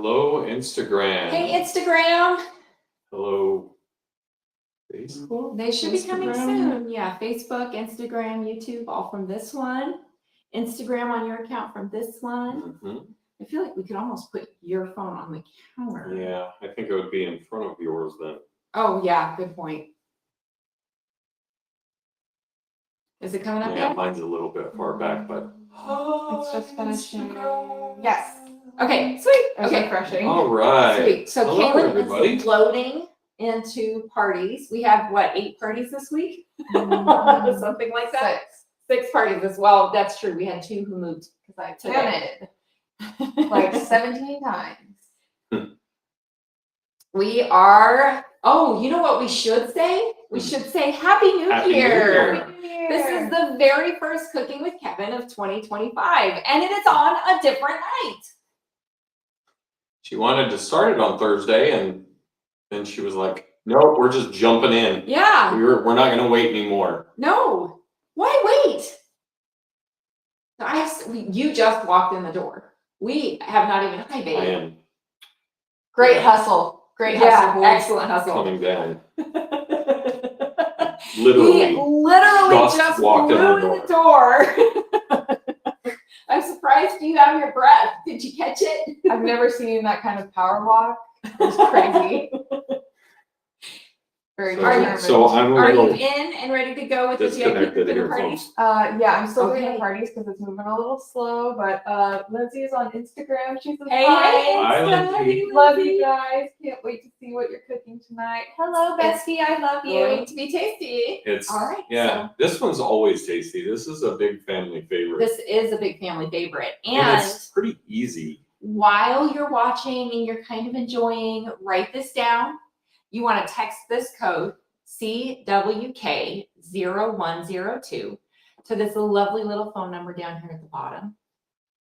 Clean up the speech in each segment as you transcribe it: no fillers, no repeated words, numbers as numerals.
Hello, Instagram. Hey, Instagram. Hello, Facebook. They should be coming Instagram? soon. Yeah, Facebook, Instagram, YouTube, all from this one. Instagram on your account from this one. Mhm. I feel like we could almost put your phone on the counter. Yeah, I think it would be in front of yours then. Oh, yeah, good point. Is it coming up Yeah, yet? mine's a little bit far back, but. It's just finishing. Yes. Okay, sweet. It's Okay. refreshing. All right. Sweet. So Hello, Caitlin everybody. is loading into parties. We have, what, 8 parties this week? Mhm. Something like that? 6 parties as well. That's true. We had 2 who moved Because I today. counted like 17 times. We are, oh, you know what we should say? We should say Happy New Happy New Year. Year. Happy New Year. This is the very first Cooking with Kevin of 2025, and it is on a different night. She wanted to start it on Thursday, and then she was like, "No, we're just jumping in. Yeah, We're not going to wait anymore." no, why wait? You just walked in the door. We have not even, hi, I babe. am Great Yeah. hustle. Great Yeah, hustle. boys. excellent hustle. coming down. We Literally. literally just walked in blew the in the door. I'm surprised you have your breath. Did you catch it? I've never seen that kind of power walk. It's crazy. Very So, determined. so I'm Are a you little in and ready to go with the VIP disconnected dinner earphones. party? Yeah, I'm still doing Okay. the parties because it's moving a little slow, but Lindsay is on Instagram. She's a Hey, Hi, Insta. Lindsay. Hey, Love Lindsay. you guys. Can't wait to see what you're cooking tonight. Hello, bestie. I love Going you. to be tasty. It's All right, yeah. This one's always tasty. This is a big family favorite, This is a big family favorite. and And it's pretty easy. while you're watching and you're kind of enjoying, write this down. You want to text this code CWK0102 to this lovely little phone number down here at the bottom.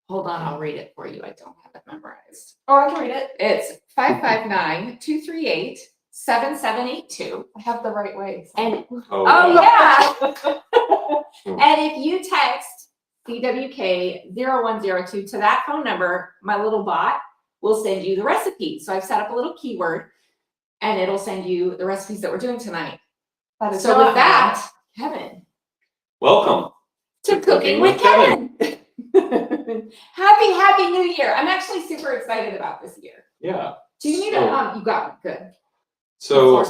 Hold on, I'll read it for you. I don't have it memorized. Oh, I can read it. It's 559-238-7782. I have the right way. And Oh, yeah. And if you text CWK0102 to that phone number, my little bot will send you the recipe. So I've set up a little keyword and it'll send you the recipes that we're doing tonight. That is So not with that, Kevin, welcome to Cooking with Kevin. Happy New Year. I'm actually super excited about this year. Yeah. Do you need So- you got it, good. So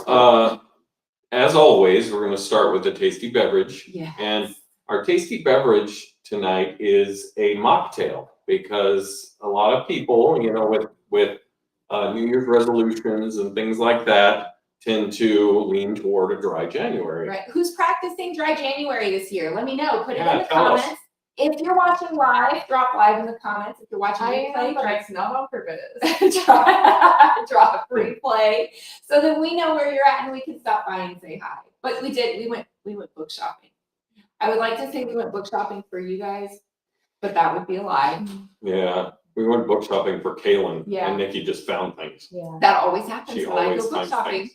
as always, we're going to start with a tasty beverage, Yeah. and our tasty beverage tonight is a mocktail because a lot of people, you know, with New Year's resolutions and things like that, tend to lean toward a dry January. Right. Who's practicing dry January this year? Let me know. Put it Yeah, in the tell us. comments. If you're watching live, drop live in the comments. If you're watching I am, replay, but it's not on purpose. drop replay so that we know where you're at and we can stop by and say hi. But we did. We went book shopping. I would like to say we went book shopping for you guys, but that would be a lie. Yeah, we went book shopping for Kaylin, Yeah. and Nikki just found things. Yeah. That always happens She when I always go book finds shopping. things.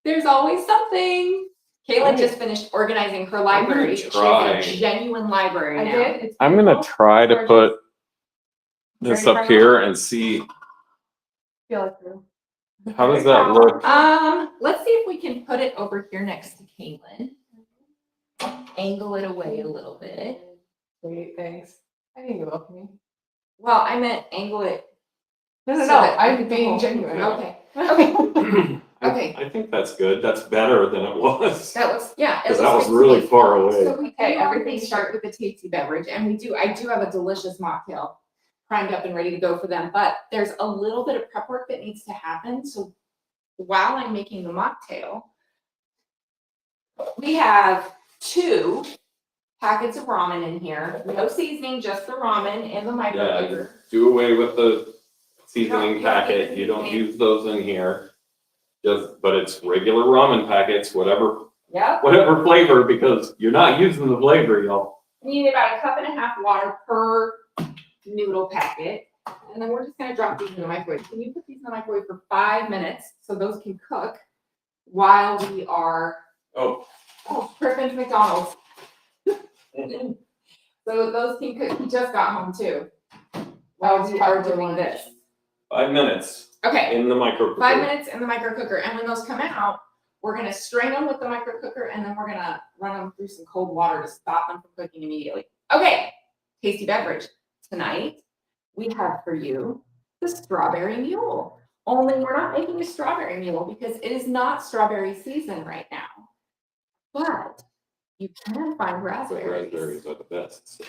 There's always something. Kayla just finished organizing her library. She try. has a genuine library I now. did. It's I'm gonna beautiful. try to Gorgeous. put this Ready up for here and see Feel like through. how does that look. Let's see if we can put it over here next to Caitlin. Angle it away a little bit. Sweet, thanks. I think you love me. Well, I meant angle it. No, so that I'm the being whole- genuine. Okay. Okay. Okay. I think that's good. That's better than it was. That looks, yeah. it Because that looks was really good. far away. So we Okay, do everything everything start with a tasty beverage, and I do have a delicious mocktail primed up and ready to go for them, but there's a little bit of prep work that needs to happen. So while I'm making the mocktail, we have 2 packets of ramen in here. No seasoning, just the ramen in the microwave. Do away with the seasoning You don't packet. need You don't seasoning. use those in here. But it's regular ramen packets, whatever Yep. flavor, because you're not using the flavor, y'all. You need about 1.5 cups water per noodle packet. And then we're just gonna drop these in the microwave. Can you put these in the microwave for 5 minutes so those can cook while we are, Oh, Griffin's McDonald's. So those can cook. He just got home too. While we are doing this. 5 minutes Okay, in the micro 5 cooker. minutes in the micro cooker, and when those come out, we're gonna strain them with the micro cooker, and then we're gonna run them through some cold water to stop them from cooking immediately. Okay, tasty beverage. Tonight, we have for you the strawberry mule. Only we're not making a strawberry mule because it is not strawberry season right now. But you can find raspberries. Raspberries are the best.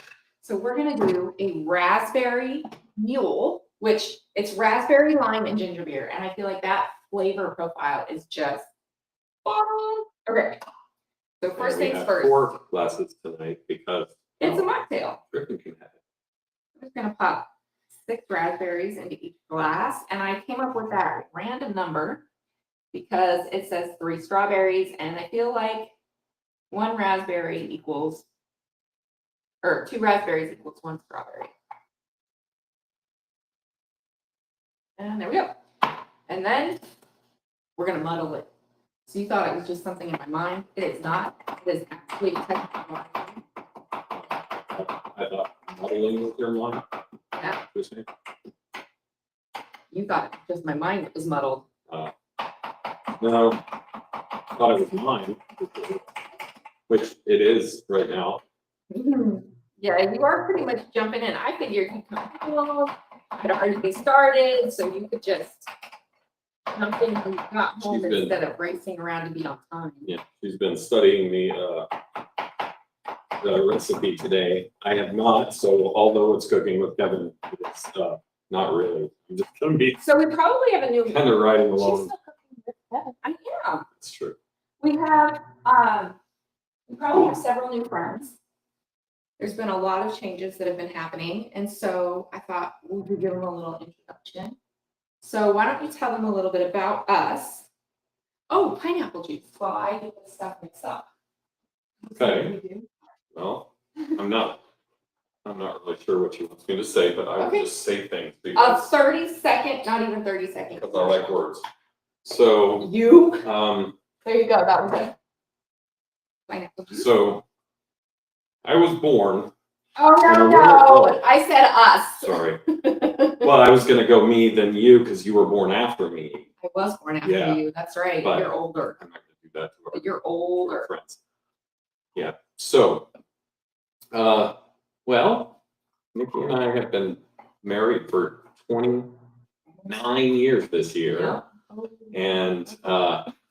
So we're gonna do a raspberry mule, which it's raspberry, lime, and ginger beer. And I feel like that flavor profile is just bomb. Okay. So first And we things have first. 4 glasses tonight because It's a mocktail. Griffin can have it. I'm just gonna pop 6 raspberries into each glass, and I came up with that random number because it says 3 strawberries, and I feel like 1 raspberry equals, or 2 raspberries equals 1 strawberry. And there we go. And then we're gonna muddle it. So you thought it was just something in my mind. It is not. It is actually technically. I thought modeling with your mind. Yeah. Was it? You thought it was just my mind that was muddled. No, I thought it was mine, which it is right now. Yeah, you are pretty much jumping in. I figured you'd come home, had already started, so you could just jump in when you got home She's been- instead of racing around to be on time. Yeah, she's been studying the recipe today. I have not, so although it's cooking with Kevin, it's not really. I'm just gonna be So we probably have a new. kind of riding She's along. still cooking with Kevin. I am. It's true. We have, we probably have several new friends. There's been a lot of changes that have been happening, and so I thought we could give them a little introduction. So why don't you tell them a little bit about us? Oh, pineapple juice. Well, I get this stuff mixed up. Okay. We do. Well, I'm not really sure what you want me to say, but I will Okay. just say things A because 30-second, not even 30 seconds. I like words. So, You. There you go, that was it. Pineapple juice. so I was born, Oh, no, no, I said us. sorry. Well, I was gonna go me, then you, because you were born after me. I was born after Yeah. you, that's right, But- you're older, I'm not gonna do that to our you're older. friends. Yeah, so, well, Nikki and I have been married for 29 years this year. Yeah. And,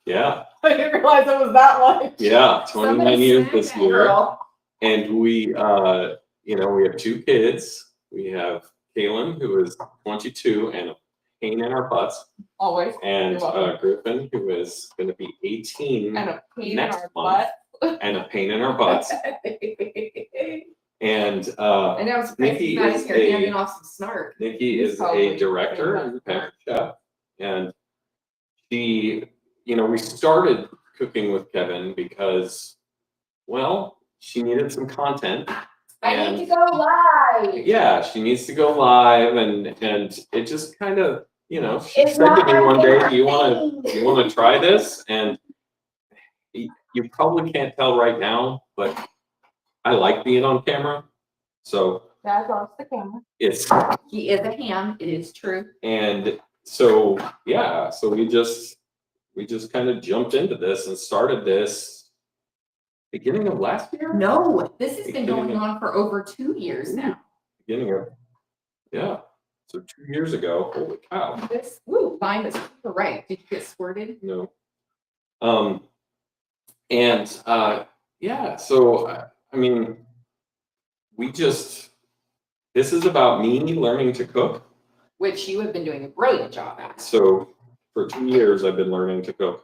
yeah, I didn't realize it was that much. yeah, 29 Somebody years smack this that year. girl. And we, we have 2 kids. We have Kaylin, who is 22 and a pain in our butts, Always. and You're welcome. Griffin, who is going to be 18 And a pain in next our month. butt. and a pain in our butts. And I know, I'm surprised Nikki he's not is in here a- handing off some snark. Nikki He's is probably a director pretty and much pantry chef, and she, we started cooking with Kevin because, well, she needed some content. I need to go live. Yeah, she needs to go live, and it just kind of, she It's said to not me my one day, favorite "Do you want to try this?" And you probably can't tell right now, but I like being on camera, so That's on the camera. it's. He is a ham, it is true. And so, yeah, so we just kind of jumped into this and started this beginning of last year? No, this has been Beginning going of- on for over 2 years now. Beginning of, yeah. So 2 years ago, holy cow, This, woo, line is super right. Did you get squirted? no. And, yeah, so, I mean, this is about me learning to cook. Which you have been doing a brilliant job at. So for 2 years, I've been learning to cook.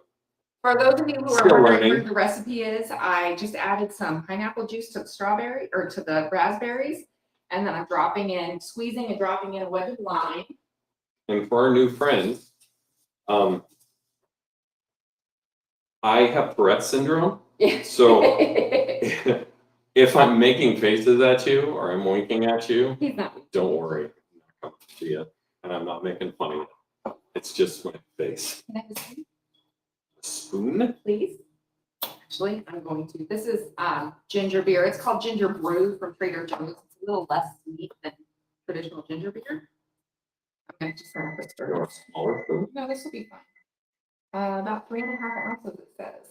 For those of you who are Still wondering learning. what the recipe is, I just added some pineapple juice to the strawberry or to the raspberries. And then I'm squeezing and dropping in a wedge of lime. And for our new friends, I have Tourette's syndrome. So if I'm making faces at you or I'm winking at you, He's not. don't worry. I'm not coming to you, and I'm not making fun of you. It's just my face. Can I have a spoon, Spoon? please? Actually, I'm going to. This is ginger beer. It's called Ginger Brew from Trader Joe's. It's a little less sweet than traditional ginger beer. I'm I'm just gonna put You want stir. a smaller spoon? No, this will be fine. About 3.5 ounces, it says.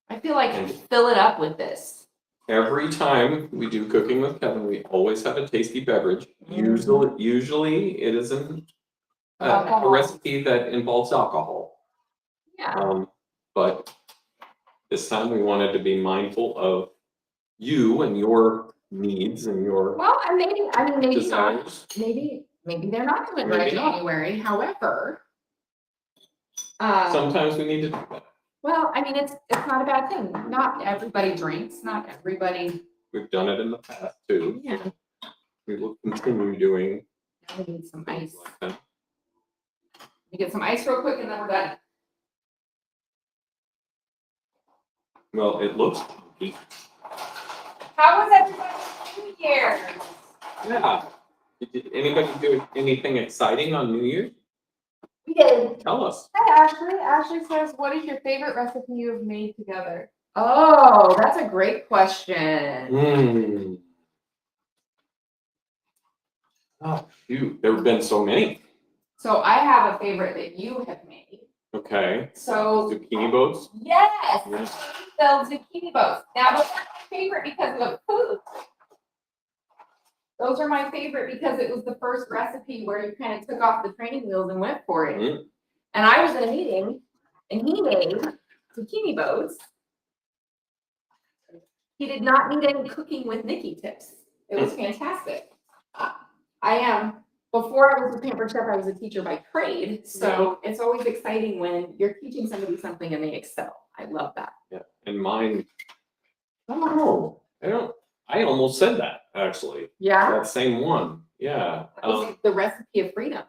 I feel like I And- could fill it up with this. Every time we do cooking with Kevin, we always have a tasty beverage. Usually it is a Alcohol. recipe that involves alcohol. Yeah. But this time we wanted to be mindful of you and your needs and your Well, and maybe not. desires. Maybe they're not doing by Maybe not. January. However, Sometimes we need to do that. well, I mean, it's not a bad thing. Not everybody drinks. Not everybody. We've done it in the past too. Yeah. We will continue doing I need some ice. things like that. You get some ice real quick, and then we're done. Well, it looks funky. How was everybody's New Year's? Yeah. Did anybody do anything exciting on New Year's? We did. Tell us. Hi, Ashley. Ashley says, what is your favorite recipe you have made together? Oh, that's a great question. Mm. Oh, shoot. There have been so many. So I have a favorite that you have made. Okay. So Zucchini boats. yes, Yes. filled zucchini boats. Now those are my favorite because of the food. Those are my favorite because it was the first recipe where you kind of took off the training wheels and went for it. Mm. And I was in a meeting and he made zucchini boats. He did not need any cooking with Nikki tips. It was fantastic. Before I was a pampered chef, I was a teacher by trade. So it's always exciting when you're teaching somebody something and they excel. I love that. Yeah. And mine, I don't know. I almost said that actually. Yeah. That same one. Yeah. That was the recipe of freedom.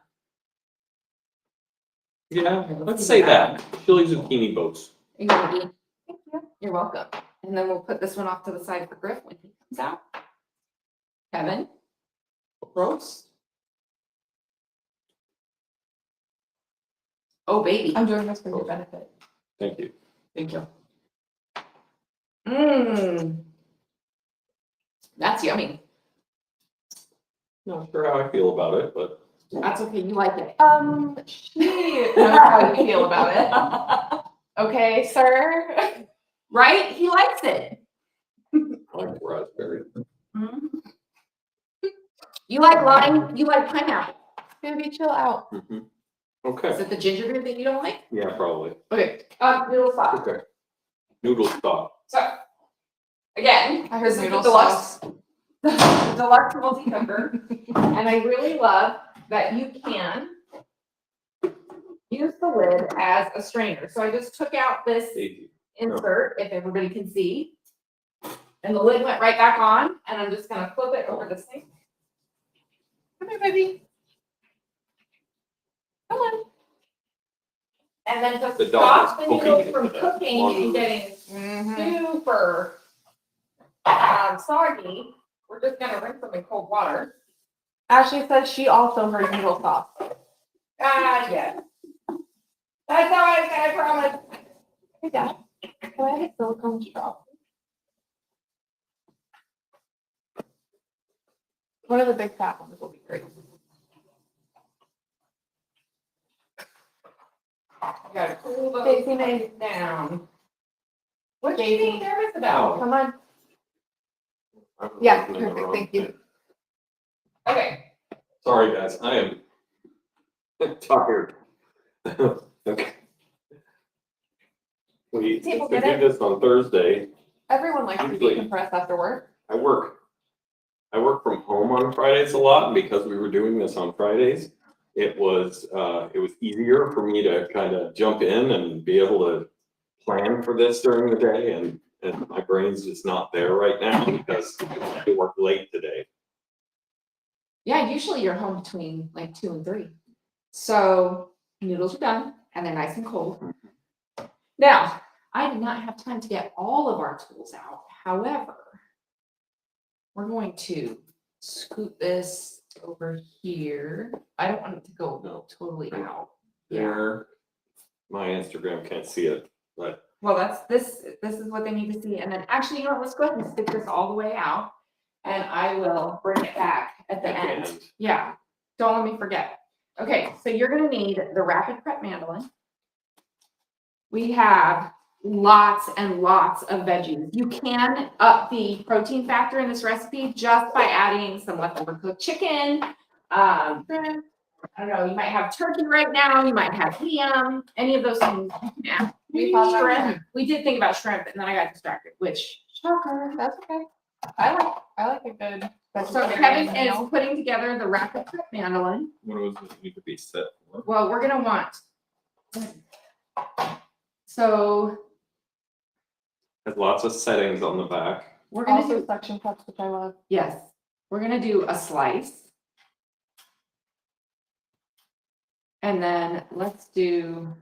Yeah. Let's say that. Chili zucchini boats. Are you gonna eat? Thank you. You're welcome. And then we'll put this one off to the side for Griff when he comes out. Kevin. Roast. Oh, baby. I'm doing this for your benefit. Thank you. Thank you. Mmm. That's yummy. Not sure how I feel about it, but That's okay. You like it. She knows how you feel about it. Okay, sir. Right? He likes it. I like raspberry. Mhm. You like lime? You like pineapple? Baby, chill out. Mm-hmm. Is Okay. it the ginger beer that you don't like? Yeah, probably. Okay. Noodle sauce. Okay. Noodle stock. So, again, I this heard is noodle the deluxe, sauce. the deluxe multi-cooker. And I really love that you can use the lid as a strainer. So I just took out this Easy. insert, if everybody can see. And the lid went right back on, and I'm just gonna flip it over the sink. Come here, baby. Come on. And then The to dog stop is the poking noodles into from that cooking laundry and room. getting Mm-hmm. super soggy, we're just gonna rinse them in cold water. Ashley says she also heard noodle sauce. Yeah. That's all I promise. Hey, Dad. Can I have a silicone straw? One of the big fat ones will be great. You gotta cool those Daisy May. things down. What are you being nervous about? Come on. I was Yeah, looking in the perfect, wrong thank you. thing. Okay, Sorry, guys. I am tired. Okay. We People do get it? this on Thursday. Everyone likes to Usually- decompress after work. I work from home on Fridays a lot, and because we were doing this on Fridays, it was easier for me to kind of jump in and be able to plan for this during the day, and my brain's just not there right now because I work late today. yeah, usually you're home between like 2 and 3. So noodles are done and they're nice and cold. Now, I did not have time to get all of our tools out. However, we're going to scoot this over here. I don't want it to go totally out. There, my Instagram can't see it, but Well, this is what they need to see. And then actually, you know what, let's go ahead and stick this all the way out and I will bring it back at the at the end. end. Yeah. Don't let me forget. Okay, so you're gonna need the rapid prep mandolin. We have lots and lots of veggies. You can up the protein factor in this recipe just by adding some leftover cooked chicken. Shrimp. I don't know, you might have turkey right now, you might have ham, any of those things you can add. We thought about Shrimp. We did think about shrimp and then I got distracted, which shocker. That's okay. I like a good So vegetarian Kevin is meal. putting together the rapid prep mandolin. What was it need to be set for? Well, we're gonna want. So Has lots of settings on the back. we're gonna Also do, suction cups, which I love. yes, we're gonna do a slice. And then let's do.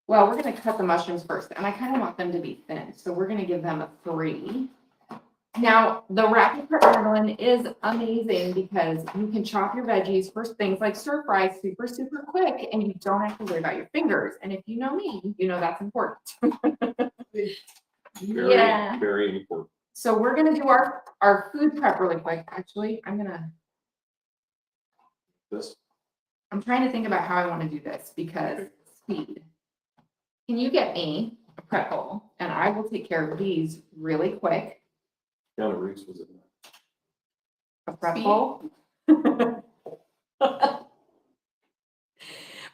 Well, we're gonna cut the mushrooms first, and I kind of want them to be thin, so we're gonna give them a 3. Now, the rapid prep mandolin is amazing because you can chop your veggies for things like stir fry super, super quick, and you don't have to worry about your fingers. And if you know me, you know that's important. Very, Yeah. very important. So we're gonna do our food prep really quick. Actually, I'm trying to think about how I want to do this because speed. Can you get me a prep bowl and I will take care of these really quick. Keanu Reeves was in A prep Speed? bowl.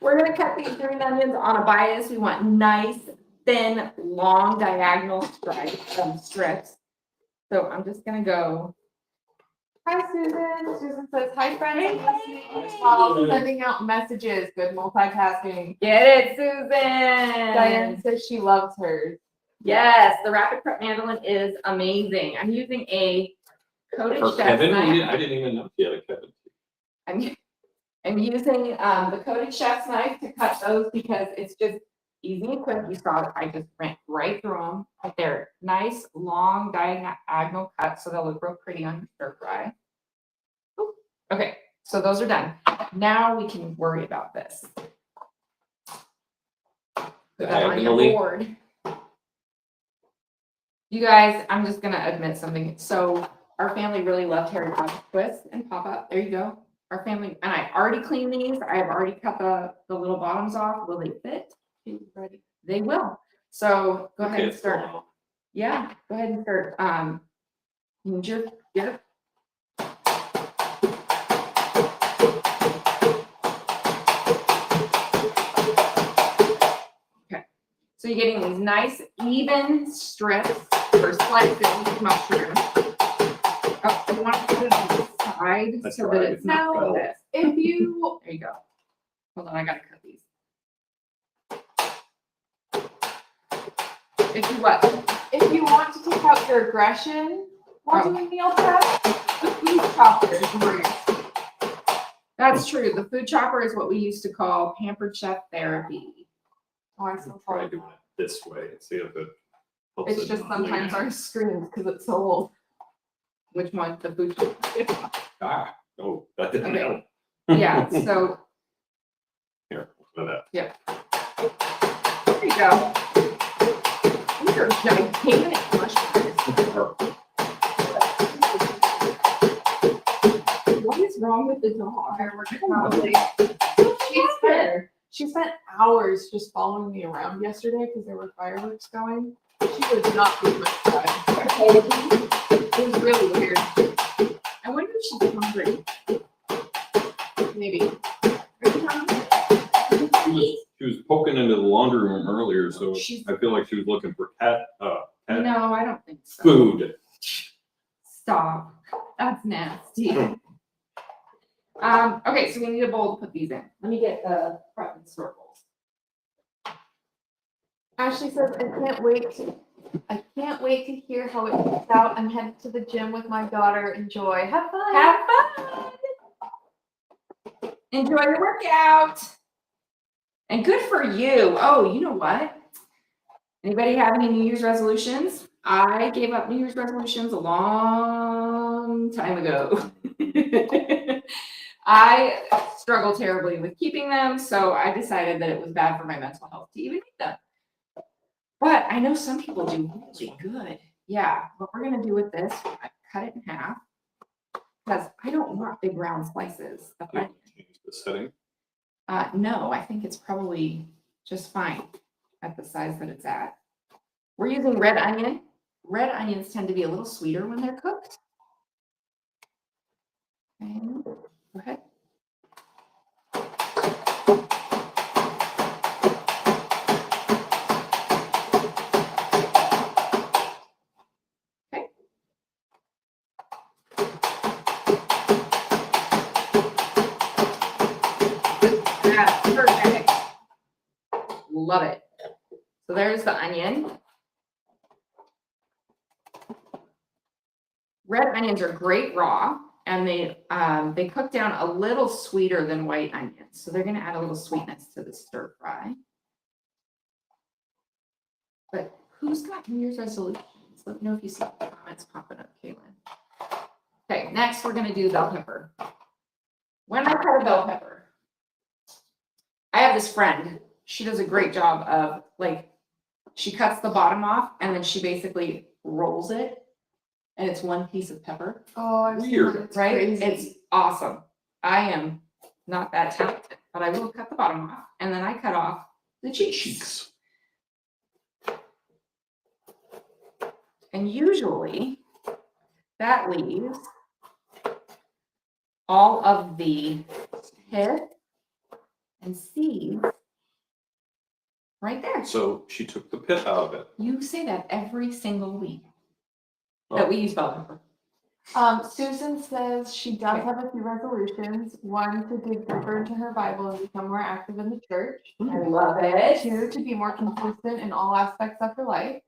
We're gonna cut these green onions on a bias. We want nice, thin, long diagonal strips. So I'm just gonna go. Hi, Susan. Susan says, hi, friends. Hey. I'm listening while sending out messages. Good multitasking. Get it, Susan. Diane says she loves hers. Yes, the rapid prep mandolin is amazing. I'm using a coated For chef's Kevin, knife. I didn't even know he had a Kevin. I'm using the coated chef's knife to cut those because it's just easy and quick. You saw it. I just went right through them. But they're nice, long diagonal cuts, so they'll look real pretty on your stir fry. Oop. Okay, so those are done. Now we can worry about this. Put that on your Diagonally? board. You guys, I'm just gonna admit something. So our family really loved Harry Potter twists and pop up. There you go. Our family, and I already cleaned these. I have already cut the little bottoms off. Will they fit? Ready. They will. So go ahead and It's start. going on. Yeah, go ahead and start. Use your, yeah. Okay, so you're getting these nice even strips or slices of mushroom. Oh, you want to put it on the side That's so right. that it's not Now, like this. If you There you go. Hold on, I gotta cut these. If you what? want to take out your aggression while Oh. doing meal prep, the food chopper is great. That's true. The food chopper is what we used to call pampered chef therapy. Oh, I still Try call it. doing it this way and see if it helps It's it just not lean sometimes out. our screens because it's so old. Which one? The food chopper? Ah, oh, that didn't Okay. help. Yeah, so Here, look at there you go. These are gigantic mushrooms. that. What is wrong with the dog? Probably. She spent hours just following me around yesterday because there were fireworks going. She was not doing much time. It was really weird. I wonder if she's hungry. Maybe. Are you hungry? She was poking into the laundry room earlier, so She's- I feel like she was looking for cat No, I don't think so. food. Stop. That's nasty. Okay, so we need a bowl to put these in. Let me get the prep and circles. Ashley says, I can't wait to hear how it works out. I'm headed to the gym with my daughter. Enjoy. Have fun. Have fun. Enjoy your workout. And good for you. Oh, you know what? Anybody have any New Year's resolutions? I gave up New Year's resolutions a long time ago. I struggle terribly with keeping them, so I decided that it was bad for my mental health to even eat them. But I know some people do really good. Yeah, what we're gonna do with this, I cut it in half. because I don't want big round slices of onion. Change the setting. No, I think it's probably just fine at the size that it's at. We're using red onion. Red onions tend to be a little sweeter when they're cooked. Okay, go ahead. Okay. That's perfect. Love it. So there's the onion. Red onions are great raw, and they cook down a little sweeter than white onions. So they're going to add a little sweetness to the stir fry. But who's got New Year's resolutions? Let me know if you see the comments popping up, Caitlin. Okay, next we're going to do bell pepper. When I cut a bell pepper, I have this friend. She does a great job of, like, she cuts the bottom off and then she basically rolls it, and it's one piece of pepper. Oh, I've seen Weird. that. It's Right? crazy. It's awesome. I am not that talented, but I will cut the bottom off, and then I cut off the cheeks. And usually that leaves all of the pith and seeds right there. So she took the pith out of it. You say that every single week Oh. that we use bell pepper. Susan says she does have a few resolutions. One, to dig deeper into her Bible and become more active in the church. I love it. Two, to be more consistent in all aspects of her life.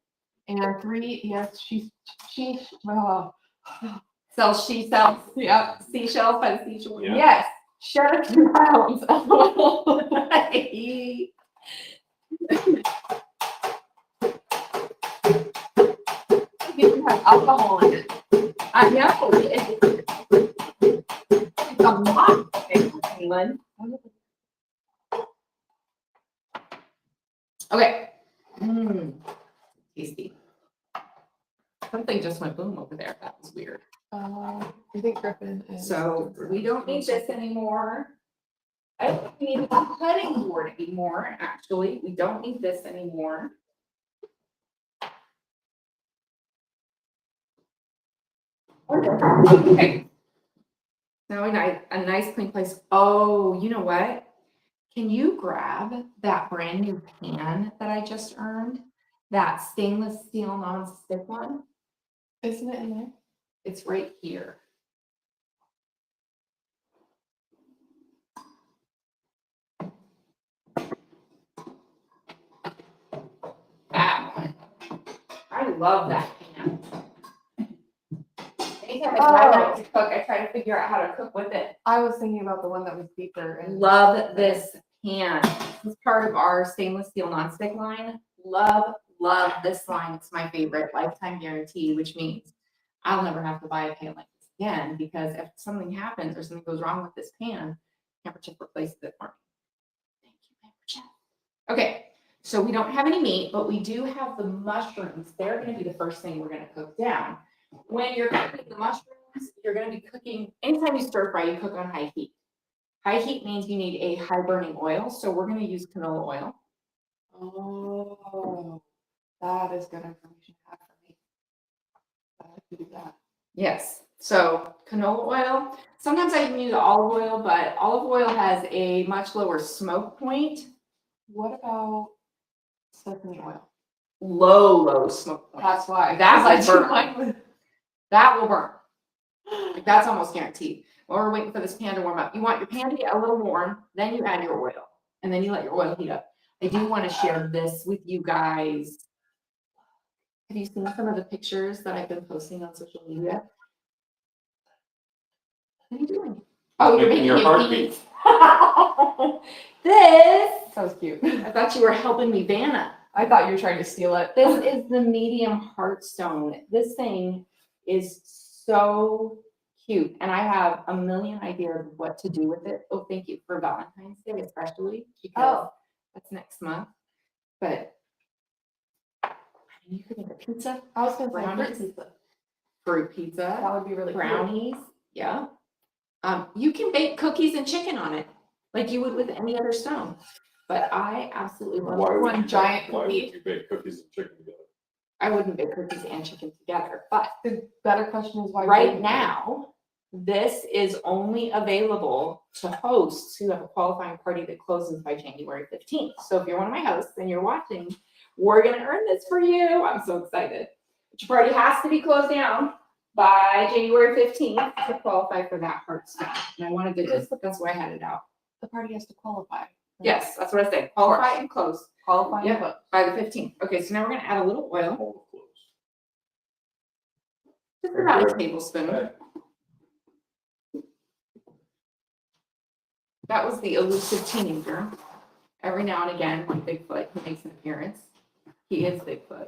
And three, yes, she Sells yep. seashells by the seashore. Yeah. Yes, shed a few pounds. You have alcohol in it. I know. It's a lot, Caitlin. Okay. Tasty. Something just went boom over there. That was weird. I think Griffin is. So we don't need this anymore. I don't think we need a cutting board anymore, actually. We don't need this anymore. Okay. Now a nice clean place. Oh, you know what? Can you grab that brand new pan that I just earned? That stainless steel non-stick one? Isn't it in there? It's right here. That one. I love that pan. Anytime I try not to cook, I try to figure out how to cook with it. I was thinking about the one that was deeper. And Love this pan. This is part of our stainless steel nonstick line. Love this line. It's my favorite, lifetime guarantee, which means I'll never have to buy a pan like this again, because if something happens or something goes wrong with this pan, Camper Chef replaces it for me. Thank you, Camper Chef. Okay, so we don't have any meat, but we do have the mushrooms. They're going to be the first thing we're going to cook down. When you're cooking the mushrooms, you're going to be cooking, anytime you stir fry, you cook on high heat. High heat means you need a high burning oil, so we're going to use canola oil. Oh, that is good information to have for me. I have to do that. Yes, so canola oil. Sometimes I can use olive oil, but olive oil has a much lower smoke point. What about sesame oil? Low smoke point. That's why. That I will do burn. mine with. That will burn. Like, that's almost guaranteed. While we're waiting for this pan to warm up, you want your pan to get a little warm, then you add your oil, and then you let your oil heat up. I do want to share this with you guys. Have you seen some of the pictures that I've been posting on social media? What are you doing? Oh, you're Making your heartbeat. This, That was cute. I thought you were helping me, Vanna. I thought you were trying to steal it. This is the medium heartstone. This thing is so cute, and I have a million ideas of what to do with it. Oh, thank you for Valentine's Day, especially because that's next month. But I mean, you could make a pizza, I was gonna say brownies, fruit pizza. fruit pizza, That would be really cute. brownies. Yeah. You can bake cookies and chicken on it, like you would with any other stone. But I absolutely love Why would one you giant Why would cookie. you bake cookies and chicken together? I wouldn't bake cookies and chicken together, but The better question is why. right wouldn't you? now, this is only available to hosts who have a qualifying party that closes by January 15th. So if you're one of my hosts and you're watching, we're gonna earn this for you. I'm so excited. But your party has to be closed down by January 15th to qualify for that heart stone. And I wanted to just, that's why I had it out. The party has to qualify. right? Yes, that's what I said. Qualify and close Qualify. Yeah. But by the 15th. Okay, so now we're gonna add a little oil, All close. just about a tablespoon. That was the elusive teenager. Every now and again, like Bigfoot, he makes an appearance. He is Bigfoot.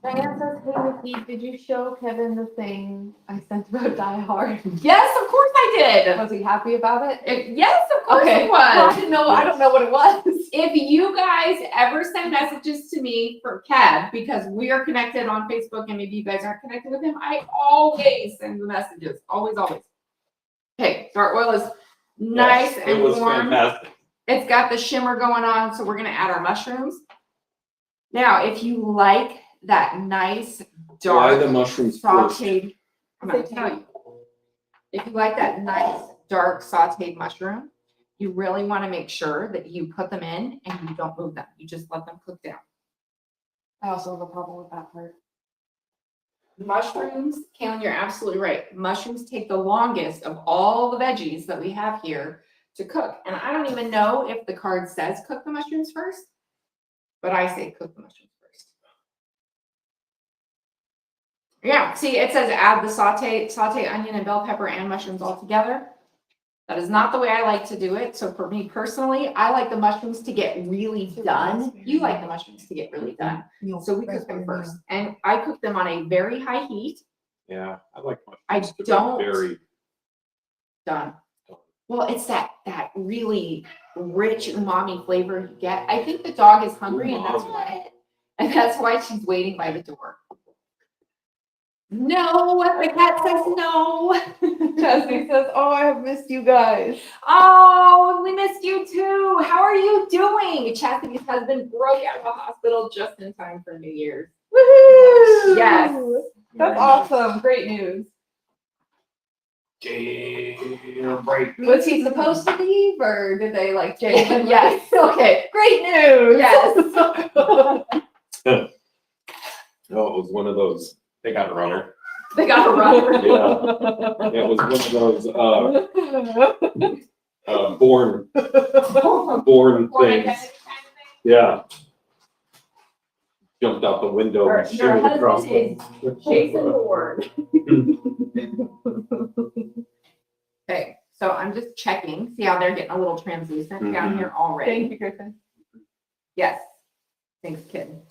Diane says, "Hey Nikki, did you show Kevin the thing I sent about Die Hard? Yes, of course I did. Was he happy about it?" Yes, of course Okay. he Well, I was. didn't know. I don't know what it was. If you guys ever send messages to me for Kev, because we are connected on Facebook and maybe you guys aren't connected with him, I always send the messages. Always, always. Okay, so our oil is nice Yes, and it was warm. fantastic. It's got the shimmer going on, so we're gonna add our mushrooms. Now, if you like that nice Why dark the mushrooms first? sauteed, I'm gonna tell you. If you like that nice dark sauteed mushroom, you really want to make sure that you put them in and you don't move them. You just let them cook down. I also have a problem with that part. Mushrooms, Kaylin, you're absolutely right. Mushrooms take the longest of all the veggies that we have here to cook. And I don't even know if the card says cook the mushrooms first, but I say cook the mushrooms first. Yeah, see, it says add the saute onion and bell pepper and mushrooms all together. That is not the way I like to do it. So for me personally, I like the mushrooms to get really done. You like the mushrooms to get really done. So we cook them first. And I cook them on a very high heat. Yeah, I like I mushrooms to be don't- very Done. Well, it's that really rich umami flavor you get. I think the dog is hungry and that's why she's waiting by the door. No, the cat says no. Chesney says, "Oh, I have missed you guys." Oh, we missed you too. How are you doing? Chastity's husband broke out of the hospital just in time for New Year's. Woohoo! Yes. That's awesome. Great news. break. Was he supposed to leave, or did they like Jay? Yes. Okay. Great news. Yes. No, it was one of those. They got a runner. They got a runner. Yeah, it was one of those born things. Yeah. Jumped out the window and Your shimmied across husband the. Jason Ward. Okay, so I'm just checking, see how they're getting a little translucent down Mhm. here already. Thank you, Griffin. Yes. Thanks, kid.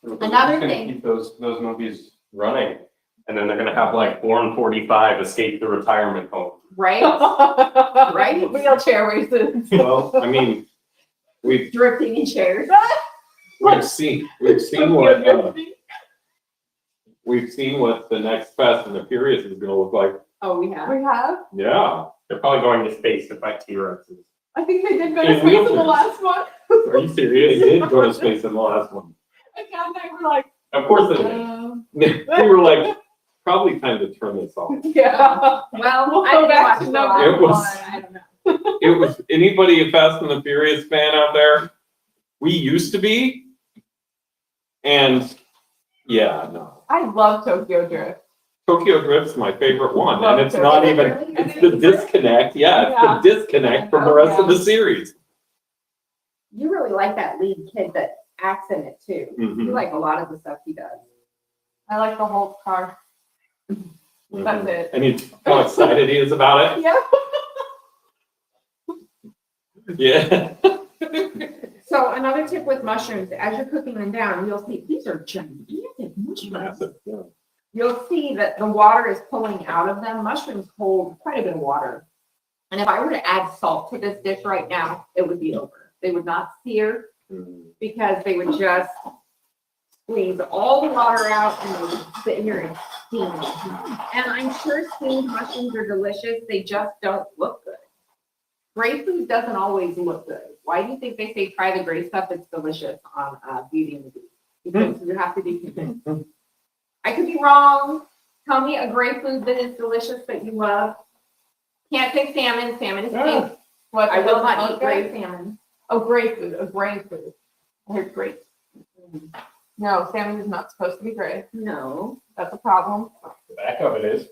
We're Another just gonna thing- Keep those movies running, and then they're gonna have like Born 45, Escape the Retirement Home. Right? Right? Wheelchair races. Well, I mean, we've Drifting in chairs. seen what the next Fast and the Furious is gonna look like. Oh, we have. We have. Yeah. They're probably going to space to fight T-Rexes. I think they did go In to space in the wheelchairs. last one. Are you serious? They did go to space in the last one. And God, they were like, Of course they did. We were like, probably time to turn this off. yeah. Well, We'll I go didn't back watch to the number last It was- one. I don't know. It was, anybody a Fast and the Furious fan out there? We used to be. And yeah, no. I love Tokyo Drift. Tokyo Drift's my favorite one, Love and it's Tokyo not Drift. even, Really? it's the disconnect, yeah, it's the disconnect from the rest of the series. You really like that lead kid that acts in it too. You Mhm. like a lot of the stuff he does. I like the Hulk car. That's it. And he's, how excited he is about Yeah. it, yeah. So another tip with mushrooms, as you're cooking them down, you'll see these are gigantic mushrooms. Massive, yeah. You'll see that the water is pulling out of them. Mushrooms hold quite a bit of water. And if I were to add salt to this dish right now, it would be over. They would not sear Mm. because they would just squeeze all the water out and then sit here and steam them. And I'm sure steamed mushrooms are delicious, they just don't look good. Gray food doesn't always look good. Why do you think they say try the gray stuff? It's delicious on Beauty and the Beast. Because you have to be convinced. I could be wrong. Tell me a gray food that is delicious that you love. Can't say salmon. Salmon is pink. What? I will not eat Okay. gray salmon. Oh, gray food. A gray food. I heard great. No, salmon is not supposed to be gray. No. That's a problem. The back of it is.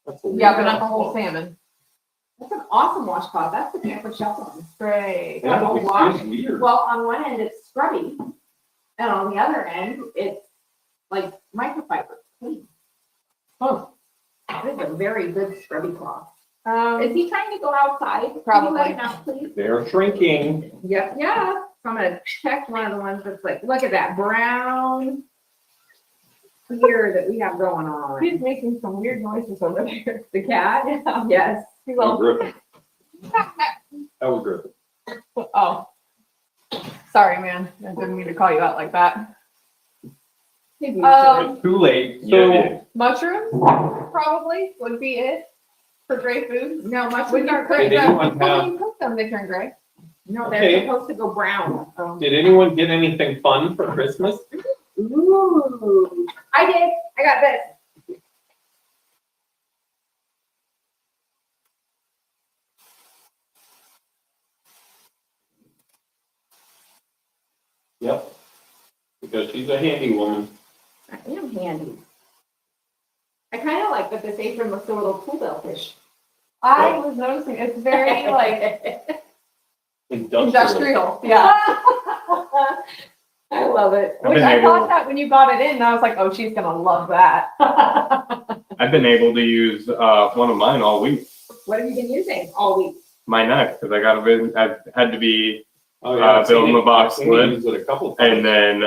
That's a Yeah, but weird not the whole one. salmon. That's an awesome washcloth. That's the can't put shelf on. Gray. Yeah, Double it's wash. just weird. Well, on one end it's scrubby, and on the other end it's like microfiber. Clean. Oh. This is a very good scrubby cloth. Is Um, he trying to go outside? Can you Probably. let him out, please? They're shrinking. Yep, yeah. So I'm gonna check one of the ones that's like, look at that brown here that we have going on. he's making some weird noises over there. The cat? Yes. He's That was all, Griffin. That was Griffin. oh. Sorry, man. I didn't mean to call you out like that. Maybe you Um, It's too late. So- Yeah, Mushrooms probably would be it for gray food. should. No, When mushrooms you aren't cook great. Did anyone them, have- when you cook them, they turn gray. No, they're Okay. supposed to go brown. Did anyone get anything fun for Christmas? Ooh. I did. I got this. Yep. Because she's a handy woman. I am handy. I kind of like that this apron looks a little pool bell fish. I was noticing it's very like industrial. Yeah. I love it. I've Which been I able- thought that when you got it in, I was like, oh, she's gonna love that. I've been able to use one of mine all week. What have you been using all week? My knife, because I've had to be, Oh, yeah, I've build seen them a it. box I've seen you lid. use it a couple of times. and then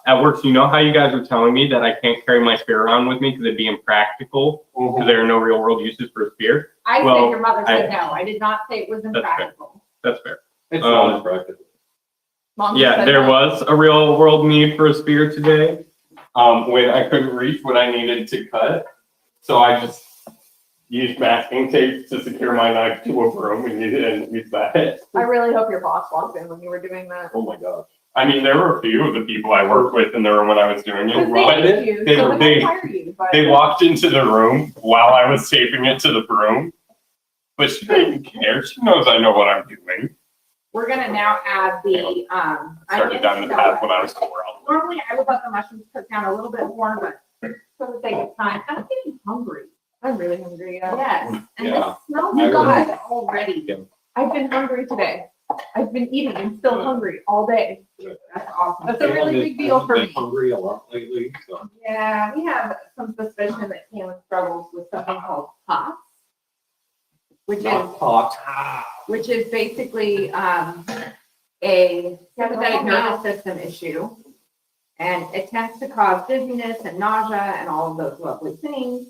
at work, you know how you guys were telling me that I can't carry my spear around with me because it'd be impractical because there are no real world uses for a spear. I Well, said your mother said I- no. I did not say it was fair. impractical. That's fair. It's not as practical. Mom Yeah, said there that. was a real world need for a spear today when I couldn't reach what I needed to cut. So I just used masking tape to secure my knife to a broom and use that. I really hope your boss walked in when you were doing that. Oh my gosh. I mean, there were a few of the people I worked with in the room when I was doing Because it. they But need you, they so were- they they- hire you. But they walked into the room while I was taping it to the broom. But she didn't care. She knows I know what I'm doing. We're gonna now add the Started onions down the and path garlic. when I was 4 hours. Normally I would let the mushrooms cook down a little bit more, but for the sake of time, I'm getting hungry. I'm really hungry. Yeah. Yes, and Yeah. it smells I good already. I've been hungry today. I've been eating and still hungry all day. That's awesome. That's a really big deal for I've been me. hungry a lot lately, so. Yeah, we have some suspicion that Kaylin struggles with something called POTS, which is basically a sympathetic nervous system issue. And it tends to cause dizziness and nausea and all of those lovely things.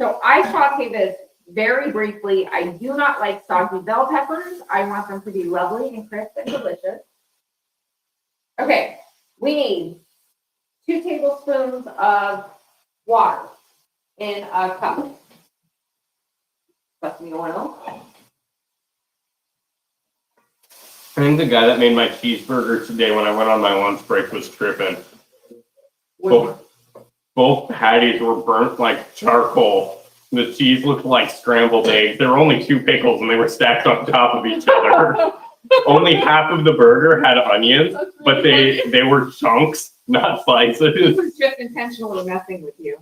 So I saute this very briefly. I do not like soggy bell peppers. I want them to be lovely and crisp and delicious. Okay, we need 2 tablespoons of water in a cup. Sesame oil. I think the guy that made my cheeseburger today when I went on my lunch break was tripping. Both patties were burnt like charcoal. The cheese looked like scrambled eggs. There were only 2 pickles and they were stacked on top of each other. Only half of the burger had onions, but they were chunks, not He slices. was just intentionally messing with you.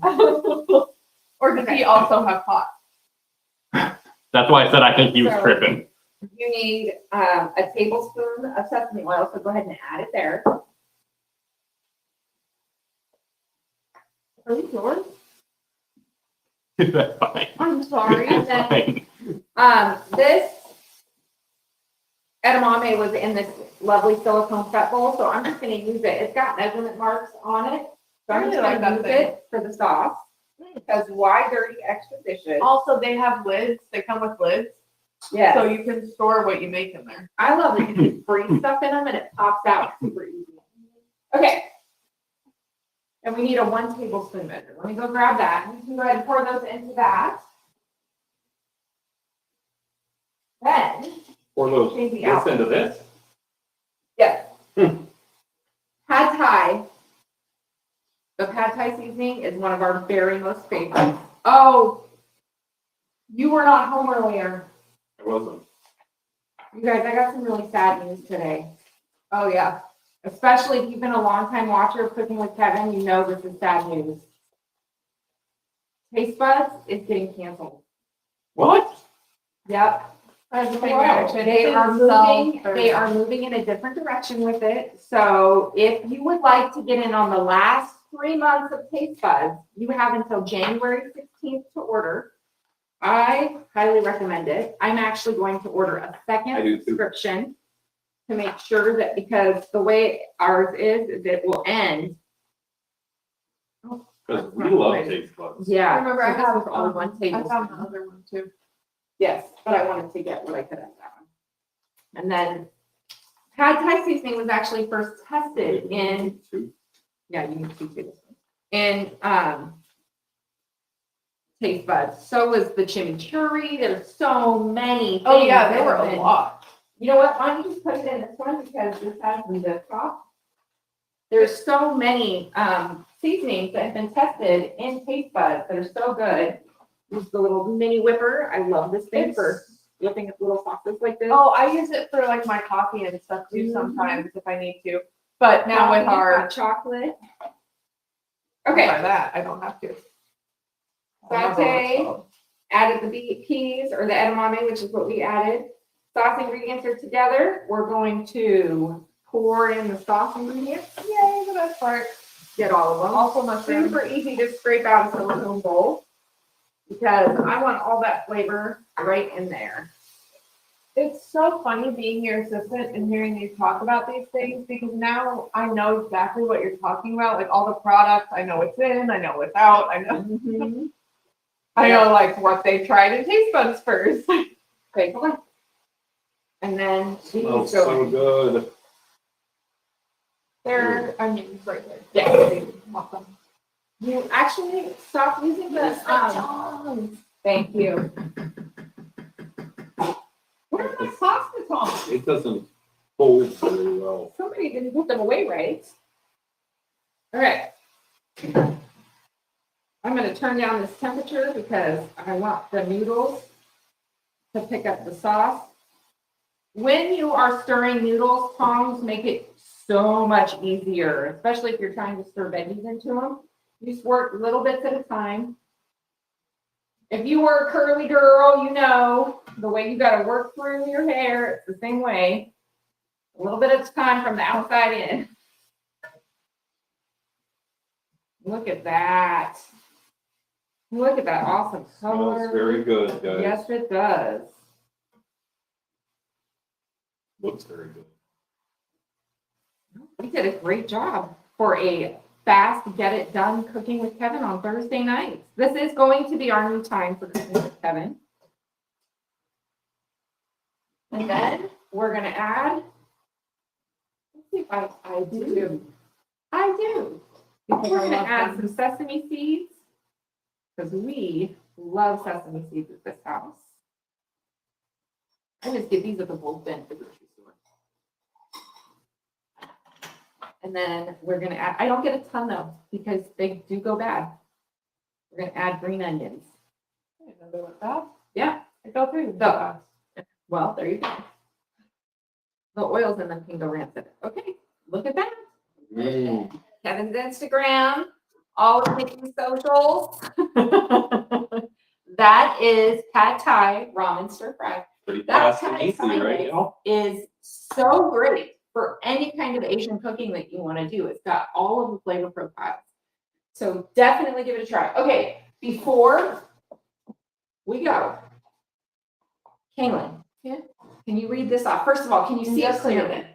Or did he also have pot? That's why I said I think he was So- tripping. You need a tablespoon of sesame oil, so go ahead and add it there. Are you sure? That's fine. I'm sorry. And That's then, fine. this edamame was in this lovely silicone fret bowl, so I'm just gonna use it. It's got measurement marks on it. So I'm I just really like gonna that use thing. it for the sauce. Because why dirty extra dishes? Also, they have lids. They come with lids, Yes. so you can store what you make in there. I love that you can freeze stuff in them and it pops out super easy. Okay. And we need a 1 tablespoon measure. Let me go grab that. You can go ahead and pour those into that. Then, Pour those Maybe this out. into this. yes. Hmm. Pad Thai. The Pad Thai seasoning is one of our very most favorites. Oh, you were not home earlier. It wasn't. You guys, I got some really sad news today. Oh, yeah. Especially if you've been a longtime watcher of Cooking with Kevin, you know this is sad news. Taste Buds is getting canceled. What? Yep. That's the thing, Wow. actually. They It's are so moving, very they are good. moving in a different direction with it. So if you would like to get in on the last 3 months of Taste Buds, you have until January 16th to order. I highly recommend it. I'm actually going to order a I second do too. subscription to make sure that, because the way ours is it will end. Because we love taste buds. Yeah. Remember, so I this have, was only 1 I tablespoon. found the other one too. Yes, but I wanted to get what I could out of that one. And then Pad Thai seasoning was actually first tested in, yeah, you need 2 tablespoons, in Taste Buds. So was the chimichurri. There's so many things. Oh, yeah, there that were have a been- lot. You know what? Why don't you just put it in this one, because this has the top. There's so many seasonings that have been tested in Taste Buds that are so good. Use the little mini whipper. I love this thing for whipping up little sauces like this. Oh, I use it for like my coffee and stuff too Mhm. sometimes if I need to. But now with Coffee, our hot chocolate. okay, Okay, that I don't have to. Saute. Added the peas or the edamame, which is what we added. Sauce ingredients are together. We're going to pour in the sauce ingredients. Yay, the best part. Get all of them. Also mushrooms. Super easy to scrape out a silicone bowl because I want all that flavor right in there. It's so funny being your assistant and hearing you talk about these things because now I know exactly what you're talking about. Like all the products, I know what's in, I know what's out, I know Mm-hmm. I know like what they tried in Taste Buds first. Okay, come on. And then these Smells go so in. good. They're onions right there. Yeah. Awesome. You actually stop using the thank you. Where are my pasta tongs? It doesn't hold very well. Somebody didn't put them away right. All right. I'm going to turn down this temperature because I want the noodles to pick up the sauce. When you are stirring noodles, tongs make it so much easier, especially if you're trying to stir veggies into them. You just work little bits at a time. If you were a curly girl, you know the way you got to work through your hair. It's the same way. A little bit at a time from the outside in. Look at that. Look at that awesome color. Smells very good, guys. Yes, it does. Looks very good. We did a great job for a fast, get it done cooking with Kevin on Thursday nights. This is going to be our new time for cooking with Kevin. And then we're going to add, let's see if I do. I do. We're going to add some sesame seeds because we love sesame seeds at this house. I just get these at the Bulk bin at the grocery store. And then we're gonna add, I don't get a ton though, because they do go bad. We're gonna add green onions. I didn't know they went fast. Yeah, I go through So- fast. well, there you go. The oils in them can go rancid. Okay, look at that. Mm. Kevin's Instagram, all of Nikki's socials. That is Pad Thai ramen stir fry. Pretty That's fast and kind of easy, right, y'all? Is so great for any kind of Asian cooking that you want to do. It's got all of the flavor profiles. So definitely give it a try. Okay, before we go, Kaylin. Yeah? Can you read this off? First of all, can you see it Yes, clearly? ma'am.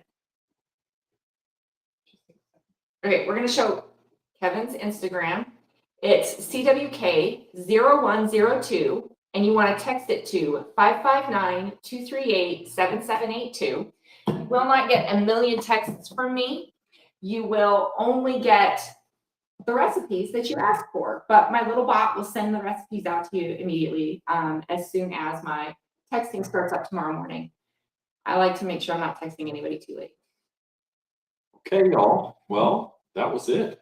Okay, we're going to show Kevin's Instagram. It's CWK0102, and you want to text it to 559-238-7782. You will not get a million texts from me. You will only get the recipes that you asked for. But my little bot will send the recipes out to you immediately as soon as my texting starts up tomorrow morning. I like to make sure I'm not texting anybody too late. Okay, y'all. Well, that was it.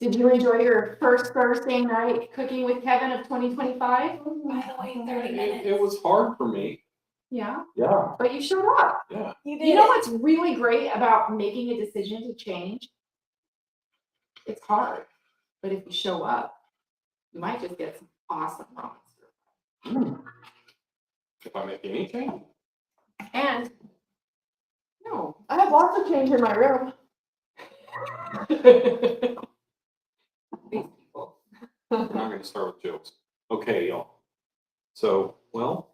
Did you enjoy your first Thursday night cooking with Kevin of 2025? By the way, 30 minutes. It was hard for me. Yeah, Yeah, but you showed up. yeah. You know what's really great about making a decision to change? It's hard, but if you show up, you might just get some awesome ramen. If I make any change. And no, I have lots of change in my room. these people. I'm not going to start with jokes. Okay, y'all. So, well,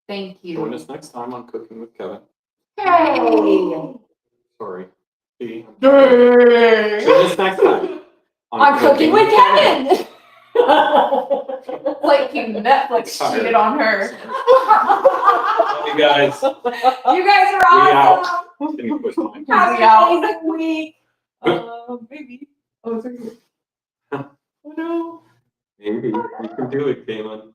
Thank join you. us next time on Cooking with Kevin. Hey, Sorry. See, Dang. join us next time on Cooking with Kevin. Like you Netflix Tired. cheated on her. Love you guys. You guys are We out. awesome. Can you push mine? Have We an out. amazing week. Maybe. Oh, it's right here. Oh no. Maybe. You can do it, Caitlin.